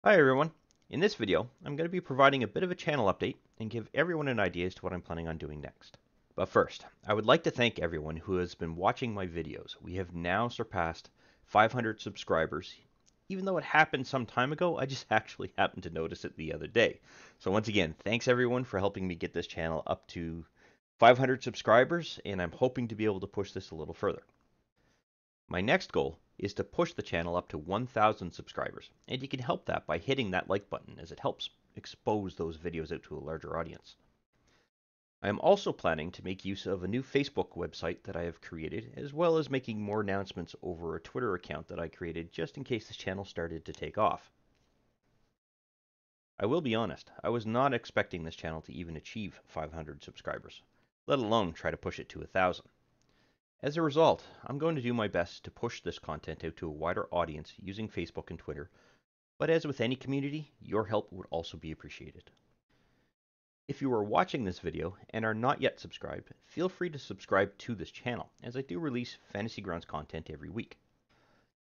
Hi everyone. In this video, I'm going to be providing a bit of a channel update and give everyone an idea as to what I'm planning on doing next. But first, I would like to thank everyone who has been watching my videos. We have now surpassed 500 subscribers. Even though it happened some time ago, I just actually happened to notice it the other day. So once again, thanks everyone for helping me get this channel up to 500 subscribers, and I'm hoping to be able to push this a little further. My next goal is to push the channel up to 1,000 subscribers, and you can help that by hitting that like button as it helps expose those videos out to a larger audience. I am also planning to make use of a new Facebook website that I have created, as well as making more announcements over a Twitter account that I created just in case this channel started to take off. I will be honest, I was not expecting this channel to even achieve 500 subscribers, let alone try to push it to 1,000. As a result, I'm going to do my best to push this content out to a wider audience using Facebook and Twitter, but as with any community, your help would also be appreciated. If you are watching this video and are not yet subscribed, feel free to subscribe to this channel, as I do release Fantasy Grounds content every week.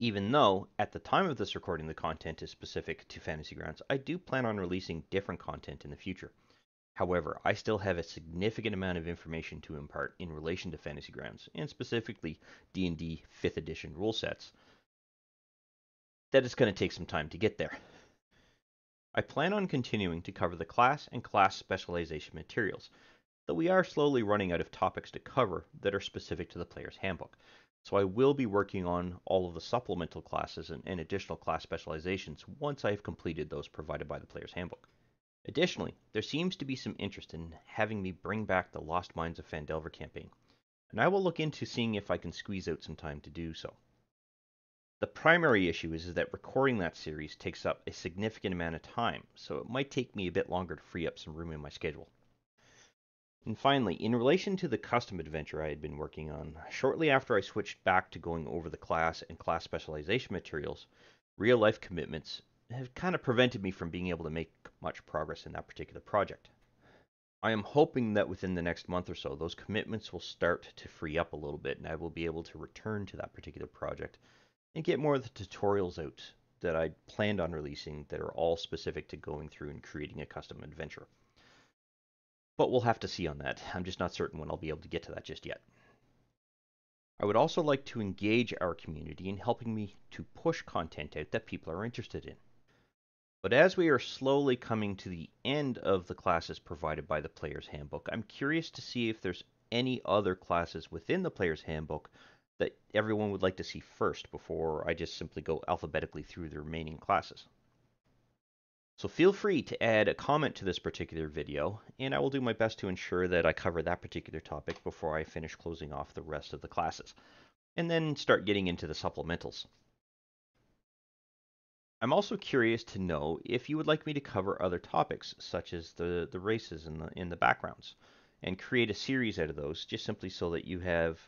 Even though, at the time of this recording, the content is specific to Fantasy Grounds, I do plan on releasing different content in the future. However, I still have a significant amount of information to impart in relation to Fantasy Grounds, and specifically D&D 5th edition rule sets, that it's going to take some time to get there. I plan on continuing to cover the class and class specialization materials, though we are slowly running out of topics to cover that are specific to the player's handbook. So I will be working on all of the supplemental classes and additional class specializations once I have completed those provided by the player's handbook. Additionally, there seems to be some interest in having me bring back the Lost Mines of Phandelver campaign, and I will look into seeing if I can squeeze out some time to do so. The primary issue is that recording that series takes up a significant amount of time, so it might take me a bit longer to free up some room in my schedule. And finally, in relation to the custom adventure I had been working on, shortly after I switched back to going over the class and class specialization materials, real life commitments have kind of prevented me from being able to make much progress in that particular project. I am hoping that within the next month or so, those commitments will start to free up a little bit, and I will be able to return to that particular project and get more of the tutorials out that I planned on releasing that are all specific to going through and creating a custom adventure. But we'll have to see on that. I'm just not certain when I'll be able to get to that just yet. I would also like to engage our community in helping me to push content out that people are interested in. But as we are slowly coming to the end of the classes provided by the Player's Handbook, I'm curious to see if there's any other classes within the Player's Handbook that everyone would like to see first before I just simply go alphabetically through the remaining classes. So feel free to add a comment to this particular video, and I will do my best to ensure that I cover that particular topic before I finish closing off the rest of the classes, and then start getting into the supplementals. I'm also curious to know if you would like me to cover other topics, such as the races in the backgrounds, and create a series out of those, just simply so that you have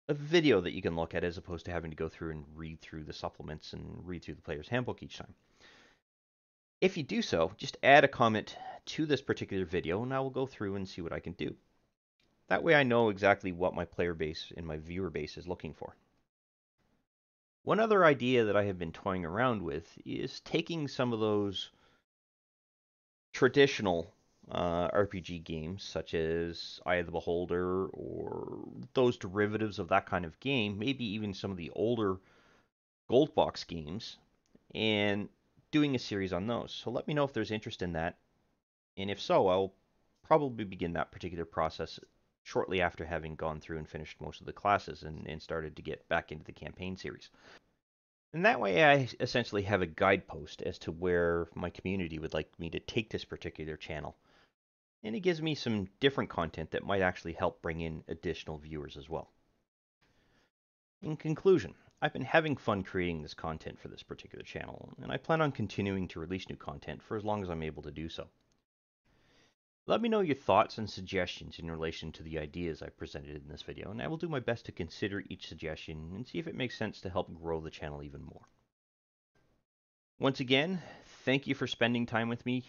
a video that you can look at as opposed to having to go through and read through the supplements and read through the player's handbook each time. If you do so, just add a comment to this particular video and I will go through and see what I can do. That way I know exactly what my player base and my viewer base is looking for. One other idea that I have been toying around with is taking some of those traditional RPG games, such as Eye of the Beholder or those derivatives of that kind of game, maybe even some of the older Gold Box games, and doing a series on those. So let me know if there's interest in that, and if so, I'll probably begin that particular process shortly after having gone through and finished most of the classes and started to get back into the campaign series. And that way I essentially have a guidepost as to where my community would like me to take this particular channel. And it gives me some different content that might actually help bring in additional viewers as well. In conclusion, I've been having fun creating this content for this particular channel, and I plan on continuing to release new content for as long as I'm able to do so. Let me know your thoughts and suggestions in relation to the ideas I presented in this video, and I will do my best to consider each suggestion and see if it makes sense to help grow the channel even more. Once again, thank you for spending time with me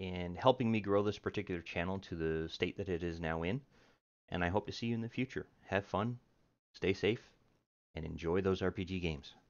and helping me grow this particular channel to the state that it is now in, and I hope to see you in the future. Have fun, stay safe, and enjoy those RPG games.